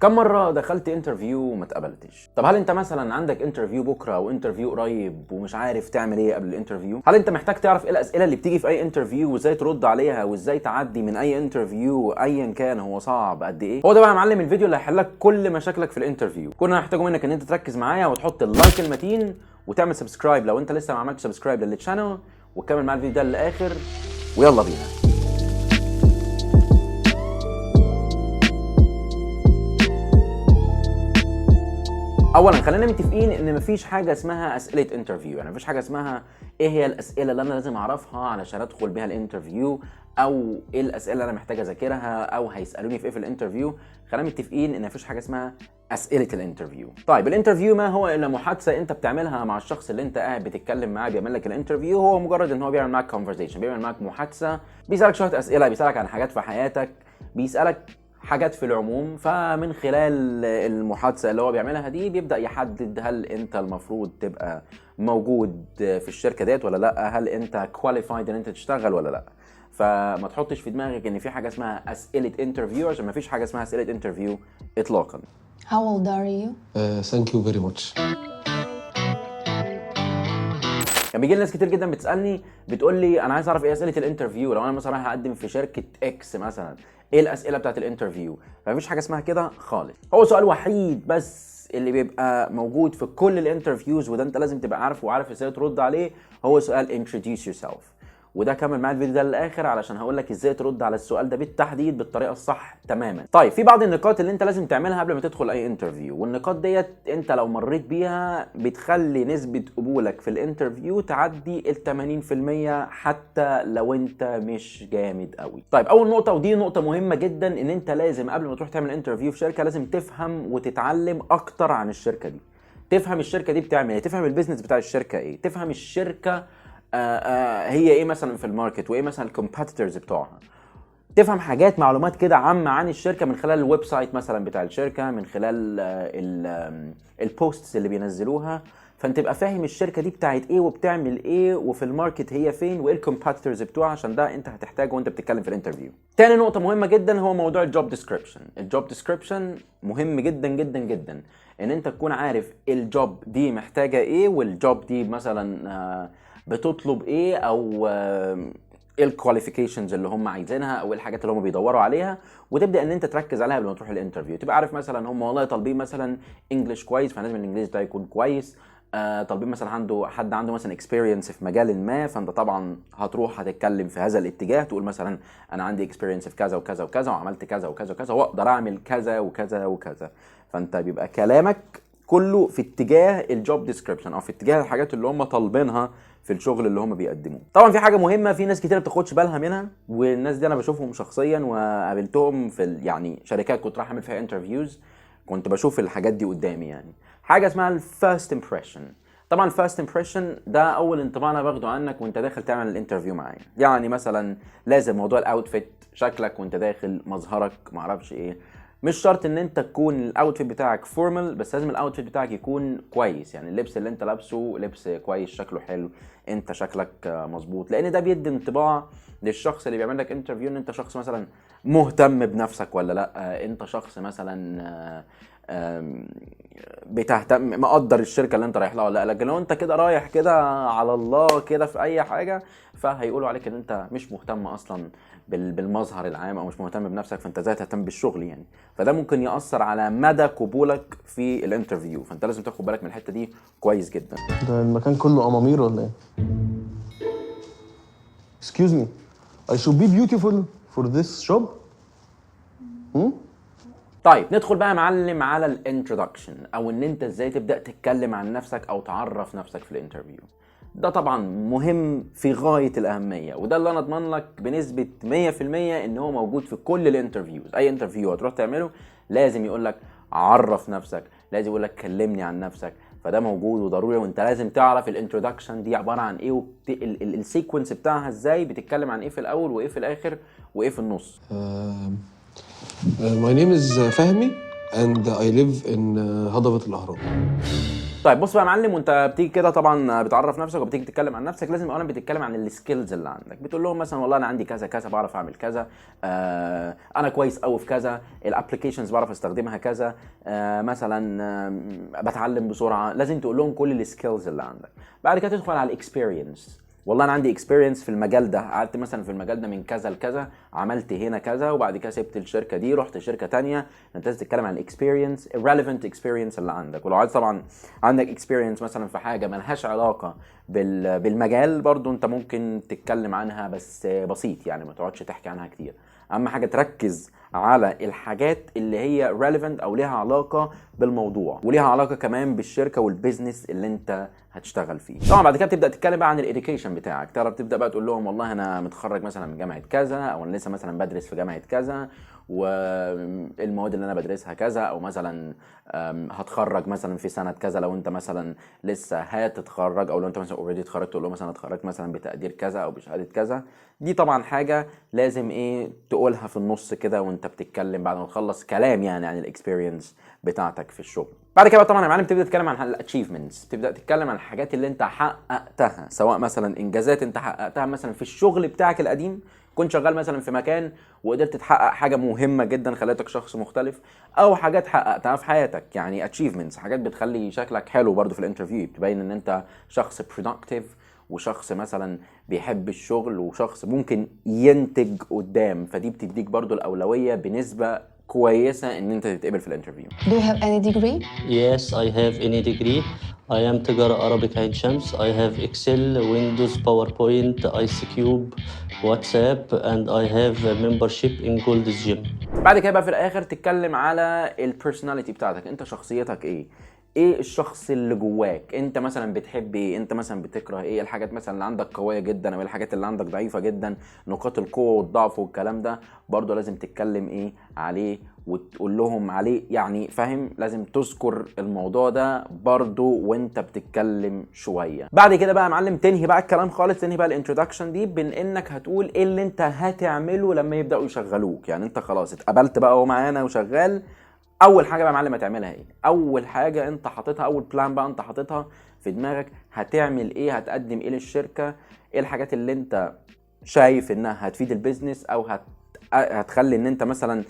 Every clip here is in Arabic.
كم مرة دخلت انترفيو وما اتقبلتش؟ طب هل انت مثلا عندك انترفيو بكرة او انترفيو قريب ومش عارف تعمل ايه قبل الانترفيو؟ هل انت محتاج تعرف ايه الاسئلة اللي بتيجي في اي انترفيو وازاي ترد عليها وازاي تعدي من اي انترفيو ايا كان هو صعب قد ايه؟ هو ده بقى يا معلم الفيديو اللي هيحل لك كل مشاكلك في الانترفيو. كنا هنحتاجه منك ان انت تركز معايا وتحط اللايك المتين وتعمل سبسكرايب لو انت لسه ما عملتش سبسكرايب للشانل، وتكمل معايا الفيديو ده للاخر، ويلا بينا. اولا خلينا متفقين ان مفيش حاجه اسمها اسئله انترفيو، يعني مفيش حاجه اسمها ايه هي الاسئله اللي انا لازم اعرفها علشان ادخل بيها الانترفيو، او ايه الاسئله اللي انا محتاج اذاكرها، او هيسالوني في ايه في الانترفيو. خلينا متفقين ان مفيش حاجه اسمها اسئله الانترفيو. طيب الانترفيو ما هو الا محادثه انت بتعملها مع الشخص اللي انت قاعد بتتكلم معاه بيعمل لك الانترفيو. هو مجرد ان هو بيعمل معاك كونفرسيشن، بيعمل معاك محادثه، بيسالك شويه اسئله، بيسالك عن حاجات في حياتك، بيسالك حاجات في العموم. فمن خلال المحادثة اللي هو بيعملها دي بيبدأ يحدد هل انت المفروض تبقى موجود في الشركة ديت ولا لا، هل انت كواليفايد ان انت تشتغل ولا لا. فما تحطش في دماغك ان في حاجة اسمها اسئلة انترفيو، عشان ما فيش حاجة اسمها اسئلة انترفيو اطلاقا. How old are you? Thank you very much. كان بيجي لي ناس كتير جدا بتسالني بتقول لي انا عايز اعرف ايه اسئله الانترفيو، لو انا مثلا رايح اقدم في شركه اكس مثلا، ايه الاسئله بتاعت الانترفيو؟ فمفيش حاجه اسمها كده خالص. هو سؤال وحيد بس اللي بيبقى موجود في كل الانترفيوز، وده انت لازم تبقى عارفه وعارف ازاي ترد عليه، هو سؤال introduce yourself. وده كمل معايا الفيديو ده للاخر علشان هقول لك ازاي ترد على السؤال ده بالتحديد بالطريقه الصح تماما. طيب في بعض النقاط اللي انت لازم تعملها قبل ما تدخل اي انترفيو، والنقاط ديت انت لو مريت بيها بتخلي نسبه قبولك في الانترفيو تعدي ال 80% حتى لو انت مش جامد قوي. طيب اول نقطه، ودي نقطه مهمه جدا، ان انت لازم قبل ما تروح تعمل انترفيو في شركه لازم تفهم وتتعلم اكتر عن الشركه دي. تفهم الشركه دي بتعمل ايه، تفهم البيزنس بتاع الشركه ايه، تفهم الشركه هي ايه مثلا في الماركت، وايه مثلا الكومبيتيتورز بتوعها. تفهم حاجات معلومات كده عامه عن الشركه من خلال الويب سايت مثلا بتاع الشركه، من خلال البوستس اللي بينزلوها. فانت تبقى فاهم الشركه دي بتاعت ايه وبتعمل ايه، وفي الماركت هي فين، وايه الكومبيتيتورز بتوعها، عشان ده انت هتحتاجه وانت بتتكلم في الانترفيو. تاني نقطه مهمه جدا هو موضوع الجوب ديسكريبشن. الجوب ديسكريبشن مهم جدا جدا جدا، ان انت تكون عارف الجوب دي محتاجه ايه، والجوب دي مثلا بتطلب ايه، او ايه الكواليفيكيشنز اللي هم عايزينها، او ايه الحاجات اللي هم بيدوروا عليها، وتبدا ان انت تركز عليها قبل ما تروح الانترفيو. تبقى عارف مثلا هم والله طالبين مثلا انجلش كويس، فلازم الانجليزي ده يكون كويس. طالبين مثلا حد عنده مثلا اكسبيرينس في مجال ما، فانت طبعا هتروح هتتكلم في هذا الاتجاه، تقول مثلا انا عندي اكسبيرينس في كذا وكذا وكذا، وعملت كذا وكذا وكذا، واقدر اعمل كذا وكذا وكذا. فانت بيبقى كلامك كله في اتجاه الجوب ديسكريبشن، او في اتجاه الحاجات اللي هم طالبينها في الشغل اللي هم بيقدموه. طبعا في حاجه مهمه في ناس كتير ما بتاخدش بالها منها، والناس دي انا بشوفهم شخصيا وقابلتهم في يعني شركات كنت رايح اعمل فيها انترفيوز، كنت بشوف الحاجات دي قدامي. يعني حاجه اسمها الفيرست امبريشن. طبعا الفيرست امبريشن ده اول انطباع انا باخده عنك وانت داخل تعمل الانترفيو معايا. يعني مثلا لازم موضوع الاوتفيت، شكلك وانت داخل، مظهرك، معرفش ايه. مش شرط ان انت تكون الاوتفيت بتاعك فورمال، بس لازم الاوتفيت بتاعك يكون كويس. يعني اللبس اللي انت لابسه لبس كويس، شكله حلو، انت شكلك مظبوط، لان ده بيدي انطباع للشخص اللي بيعمل لك انترفيو ان انت شخص مثلا مهتم بنفسك ولا لا، انت شخص مثلا بتهتم، مقدر الشركه اللي انت رايح لها ولا لا. لكن لو انت كده رايح كده على الله كده في اي حاجه، فهيقولوا عليك ان انت مش مهتم اصلا بالمظهر العام، او مش مهتم بنفسك، فانت ازاي تهتم بالشغل يعني. فده ممكن ياثر على مدى قبولك في الانترفيو، فانت لازم تاخد بالك من الحته دي كويس جدا. ده المكان كله أمامير ولا ايه؟ Excuse me. I should be beautiful for this job? طيب ندخل بقى يا معلم على الانترودكشن، او ان انت ازاي تبدا تتكلم عن نفسك او تعرف نفسك في الانترفيو. ده طبعا مهم في غايه الاهميه، وده اللي انا اضمن لك بنسبه 100% ان هو موجود في كل الانترفيوز. اي انترفيو هتروح تعمله لازم يقول لك عرف نفسك، لازم يقول لك كلمني عن نفسك. فده موجود وضروري، وانت لازم تعرف الانترودكشن دي عباره عن ايه، السيكونس بتاعها ازاي، بتتكلم عن ايه في الاول وايه في الاخر وايه في النص. My name is Fahmi and I live in هضبة الأهرام. طيب بص بقى يا معلم، وانت بتيجي كده طبعا بتعرف نفسك وبتيجي تتكلم عن نفسك، لازم اولا بتتكلم عن السكيلز اللي عندك. بتقول لهم مثلا والله انا عندي كذا كذا، بعرف اعمل كذا، انا كويس قوي في كذا، الابلكيشنز بعرف استخدمها كذا، مثلا بتعلم بسرعه. لازم تقول لهم كل السكيلز اللي عندك. بعد كده تدخل على الاكسبيرينس. والله انا عندي اكسبيرينس في المجال ده، قعدت مثلا في المجال ده من كذا لكذا، عملت هنا كذا، وبعد كده سبت الشركه دي رحت شركه تانية. انت لازم تتكلم عن الاكسبيرينس، الريليفنت اكسبيرينس اللي عندك. ولو عايز طبعا عندك اكسبيرينس مثلا في حاجه ملهاش علاقه بالمجال، برضو انت ممكن تتكلم عنها بس بسيط، يعني ما تقعدش تحكي عنها كتير. اهم حاجه تركز على الحاجات اللي هي relevant او ليها علاقه بالموضوع، وليها علاقه كمان بالشركه والبيزنس اللي انت هتشتغل فيه. طبعا بعد كده تبدا تتكلم بقى عن الاديوكيشن بتاعك. تعرف تبدا بقى تقول لهم والله انا متخرج مثلا من جامعه كذا، او انا لسه مثلا بدرس في جامعه كذا، والمواد اللي انا بدرسها كذا، او مثلا هتخرج مثلا في سنه كذا لو انت مثلا لسه هتتخرج، او لو انت مثلا اوريدي اتخرجت تقول له مثلا اتخرجت مثلا بتقدير كذا او بشهاده كذا. دي طبعا حاجه لازم تقولها في النص كده وانت بتتكلم بعد ما تخلص كلام يعني عن الاكسبيرينس بتاعتك في الشغل. بعد كده طبعا يا معلم تبدا تتكلم عن الاتشيفمنتس، تبدا تتكلم عن الحاجات اللي انت حققتها، سواء مثلا انجازات انت حققتها مثلا في الشغل بتاعك القديم، كنت شغال مثلا في مكان وقدرت تحقق حاجه مهمه جدا خلتك شخص مختلف، او حاجات حققتها في حياتك، يعني اتشيفمنتس، حاجات بتخلي شكلك حلو برضو في الانترفيو، بتبين ان انت شخص productive وشخص مثلا بيحب الشغل وشخص ممكن ينتج قدام. فدي بتديك برضو الاولويه بنسبه كويسه ان انت تتقبل في الانترفيو. Do you have any degree? Yes, I have any degree. I am تجارة Arabic عين شمس. I have Excel, Windows, PowerPoint, ICCube, WhatsApp, and I have a membership in Gold's Gym. بعد كده بقى في الاخر تتكلم على البيرسوناليتي بتاعتك، انت شخصيتك ايه الشخص اللي جواك، انت مثلا بتحب ايه، انت مثلا بتكره ايه، الحاجات مثلا اللي عندك قويه جدا او الحاجات اللي عندك ضعيفه جدا، نقاط القوه والضعف والكلام ده برضو لازم تتكلم عليه وتقول لهم عليه، يعني فاهم، لازم تذكر الموضوع ده برضو وانت بتتكلم شويه. بعد كده بقى يا معلم تنهي بقى الكلام خالص، تنهي بقى الانترودكشن دي بان انك هتقول ايه اللي انت هتعمله لما يبداوا يشغلوك. يعني انت خلاص اتقبلت بقى وهو معانا وشغال، اول حاجه بقى يا معلم هتعملها ايه؟ اول حاجه انت حاططها، اول بلان بقى انت حاططها في دماغك، هتعمل ايه، هتقدم ايه للشركه، ايه الحاجات اللي انت شايف انها هتفيد البيزنس او هتخلي ان انت مثلا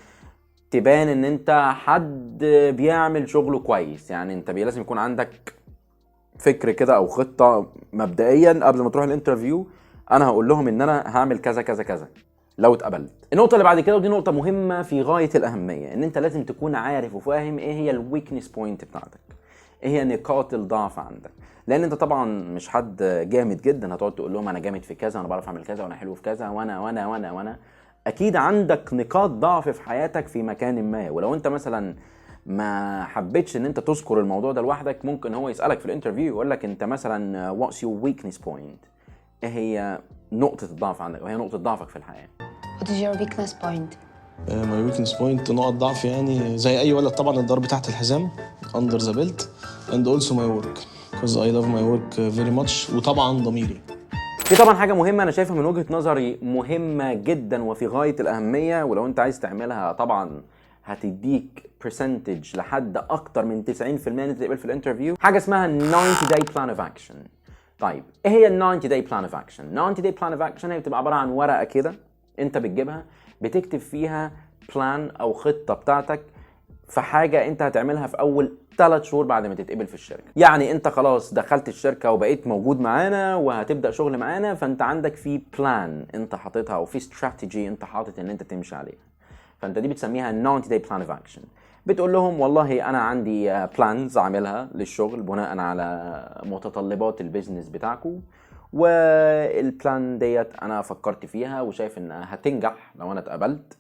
تبان ان انت حد بيعمل شغله كويس. يعني انت لازم يكون عندك فكر كده او خطه مبدئيا قبل ما تروح الانترفيو. انا هقول لهم ان انا هعمل كذا كذا كذا لو اتقبلت. النقطه اللي بعد كده ودي نقطه مهمه في غايه الاهميه، ان انت لازم تكون عارف وفاهم ايه هي الويكنس بوينت بتاعتك، ايه هي نقاط الضعف عندك. لان انت طبعا مش حد جامد جدا هتقعد تقول لهم انا جامد في كذا وانا بعرف اعمل كذا وانا حلو في كذا وانا اكيد عندك نقاط ضعف في حياتك في مكان ما. ولو انت مثلا ما حبيتش ان انت تذكر الموضوع ده لوحدك، ممكن هو يسالك في الانترفيو يقول لك انت مثلا what's your weakness point، ايه هي نقطه الضعف عندك وهي نقطه ضعفك في الحياه. What is your weakness point? ماي ويكنس بوينت، نقط ضعف يعني زي اي ولد طبعا الضرب تحت الحزام اندر ذا بيلت اند اولسو ماي ورك because I love my work very much، وطبعا ضميري. في طبعا حاجه مهمه انا شايفها من وجهه نظري مهمه جدا وفي غايه الاهميه، ولو انت عايز تعملها طبعا هتديك برسنتج لحد اكتر من 90% ان انت تقبل في الانترفيو، حاجه اسمها 90 day plan of action. طيب ايه هي 90 day plan of action؟ 90 day plan of action هي بتبقى عباره عن ورقه كده انت بتجيبها بتكتب فيها بلان او خطه بتاعتك في حاجه انت هتعملها في اول 3 شهور بعد ما تتقبل في الشركه. يعني انت خلاص دخلت الشركه وبقيت موجود معانا وهتبدا شغل معانا، فانت عندك في بلان انت حاططها او في استراتيجي انت حاطط ان انت تمشي عليها، فانت دي بتسميها 90 day plan of action. بتقول لهم والله انا عندي بلانز اعملها للشغل بناء على متطلبات البيزنس بتاعكم، والبلان ديت انا فكرت فيها وشايف انها هتنجح لو انا اتقبلت،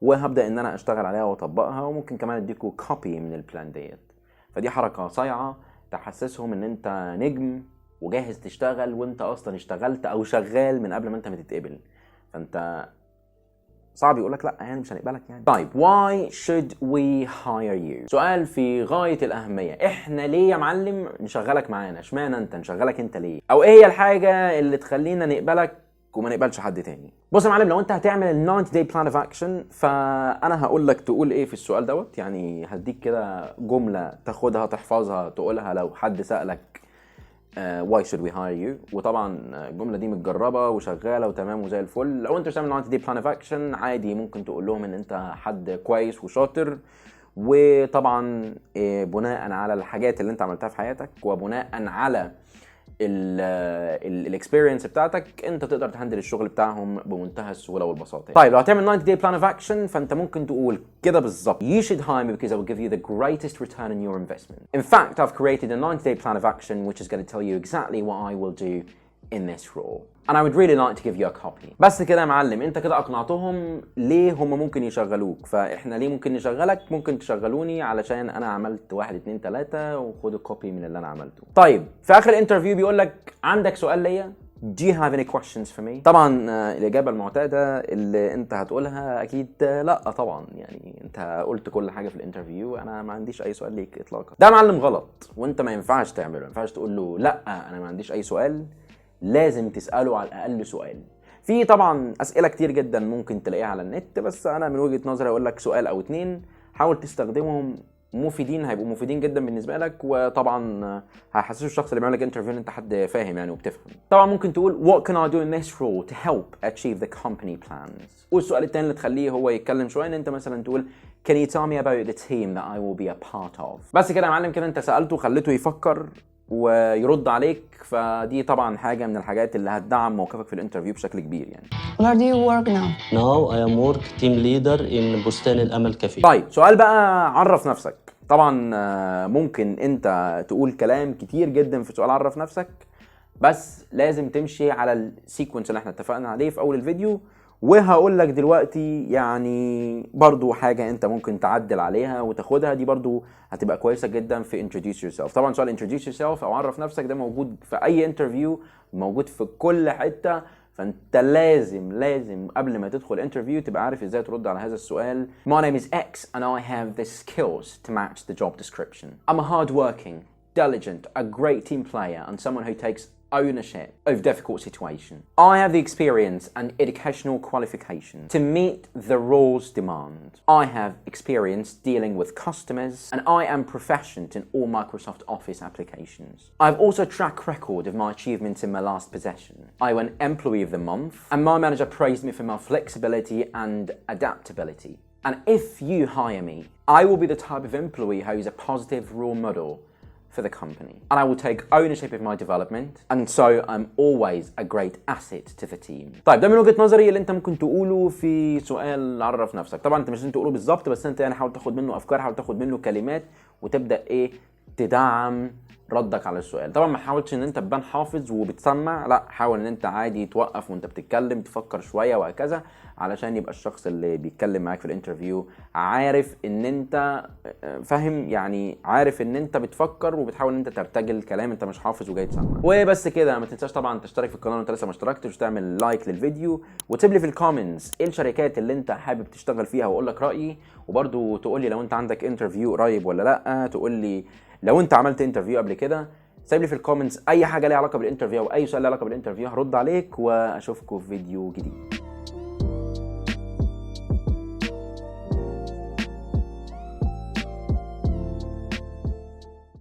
وهبدا ان انا اشتغل عليها واطبقها، وممكن كمان اديكوا كوبي من البلان ديت. فدي حركه صايعه تحسسهم ان انت نجم وجاهز تشتغل وانت اصلا اشتغلت او شغال من قبل ما انت تتقبل، فانت صعب يقول لك لا يعني مش هنقبلك يعني. طيب why should we hire you؟ سؤال في غايه الاهميه، احنا ليه يا معلم نشغلك معانا؟ اشمعنى انت نشغلك انت ليه؟ او ايه هي الحاجه اللي تخلينا نقبلك وما نقبلش حد تاني. بص يا معلم، لو انت هتعمل ال 90 day plan of action فانا هقول لك تقول ايه في السؤال دوت. يعني هديك كده جمله تاخدها تحفظها تقولها لو حد سالك why should we hire you. وطبعا الجمله دي متجربه وشغاله وتمام وزي الفل. لو انت مش تعمل 90 day plan of action عادي ممكن تقول لهم ان انت حد كويس وشاطر، وطبعا بناء على الحاجات اللي انت عملتها في حياتك وبناء على الاكسبيرينس بتاعتك انت تقدر تهندل الشغل بتاعهم بمنتهى السهوله والبساطه. طيب لو هتعمل 90 day plan of action فانت ممكن تقول كده بالظبط: You should hire me because I will give you the greatest return on your investment. In fact, I've created a 90 day plan of action which is going to tell you exactly what I will do in this role. And I would really like to give you a copy. بس كده يا معلم، انت كده اقنعتهم ليه هم ممكن يشغلوك. فاحنا ليه ممكن نشغلك؟ ممكن تشغلوني علشان انا عملت 1 2 3 وخدوا كوبي من اللي انا عملته. طيب في اخر الانترفيو بيقول لك: عندك سؤال ليا؟ Do you have any questions for me؟ طبعا الاجابه المعتاده اللي انت هتقولها اكيد لا طبعا. يعني انت قلت كل حاجه في الانترفيو، انا ما عنديش اي سؤال ليك اطلاقا. ده معلم غلط، وانت ما ينفعش تعمله. ما ينفعش تقول له لا انا ما عنديش اي سؤال، لازم تسأله على الأقل سؤال. في طبعا أسئلة كتير جدا ممكن تلاقيها على النت، بس أنا من وجهة نظري أقول لك سؤال أو 2 حاول تستخدمهم مفيدين، هيبقوا مفيدين جدا بالنسبة لك، وطبعا هيحسسوا الشخص اللي بيعمل لك انترفيو ان انت حد فاهم يعني وبتفهم. طبعا ممكن تقول What can I do in this role to help achieve the company plans. والسؤال التاني اللي تخليه هو يتكلم شوية ان انت مثلا تقول Can you tell me about the team that I will be a part of. بس كده يا معلم، كده انت سألته خليته يفكر ويرد عليك. فدي طبعا حاجة من الحاجات اللي هتدعم موقفك في الانترفيو بشكل كبير يعني. Where do you work now? Now I am work team leader in بستان الأمل كافيه. طيب سؤال بقى، عرف نفسك. طبعا ممكن انت تقول كلام كتير جدا في سؤال عرف نفسك، بس لازم تمشي على السيكونس اللي احنا اتفقنا عليه في اول الفيديو. وهقول لك دلوقتي يعني برضو حاجة انت ممكن تعدل عليها وتاخدها، دي برضو هتبقى كويسة جدا في introduce yourself. طبعا سؤال introduce yourself او عرف نفسك ده موجود في اي انترفيو، موجود في كل حتة. فانت لازم قبل ما تدخل انترفيو تبقى عارف ازاي ترد على هذا السؤال. My name is X and I have the skills to match the job description. I'm a hard-working, diligent, a great team player and someone who takes ownership of difficult situations. I have the experience and educational qualifications to meet the role's demand. I have experience dealing with customers and I am proficient in all Microsoft Office applications. I have also a track record of my achievements in my last position. I won Employee of the Month and my manager praised me for my flexibility and adaptability. And if you hire me, I will be the type of employee who is a positive role model for the company. And I will take ownership of my development and so I'm always a great asset to the team. طيب ده من وجهة نظري اللي انت ممكن تقوله في سؤال عرف نفسك. طبعا انت مش لازم تقوله بالظبط، بس انت يعني حاول تاخد منه افكار، حاول تاخد منه كلمات وتبدأ تدعم ردك على السؤال. طبعا ما حاولتش ان انت تبان حافظ وبتسمع، لا حاول ان انت عادي توقف وانت بتتكلم تفكر شويه وهكذا، علشان يبقى الشخص اللي بيتكلم معاك في الانترفيو عارف ان انت فاهم، يعني عارف ان انت بتفكر وبتحاول ان انت ترتجل الكلام، انت مش حافظ وجاي تسمع. وبس كده، ما تنساش طبعا تشترك في القناه لو انت لسه ما اشتركتش، وتعمل لايك للفيديو، وتسيب لي في الكومنتس ايه الشركات اللي انت حابب تشتغل فيها واقول لك رايي. وبرده تقول لي لو انت عندك انترفيو قريب ولا لا، تقول لي لو انت عملت انترفيو قبل كده. سيب لي في الكومنتس اي حاجه ليها علاقه بالانترفيو او اي سؤال له علاقه بالانترفيو، هرد عليك واشوفكم في فيديو جديد.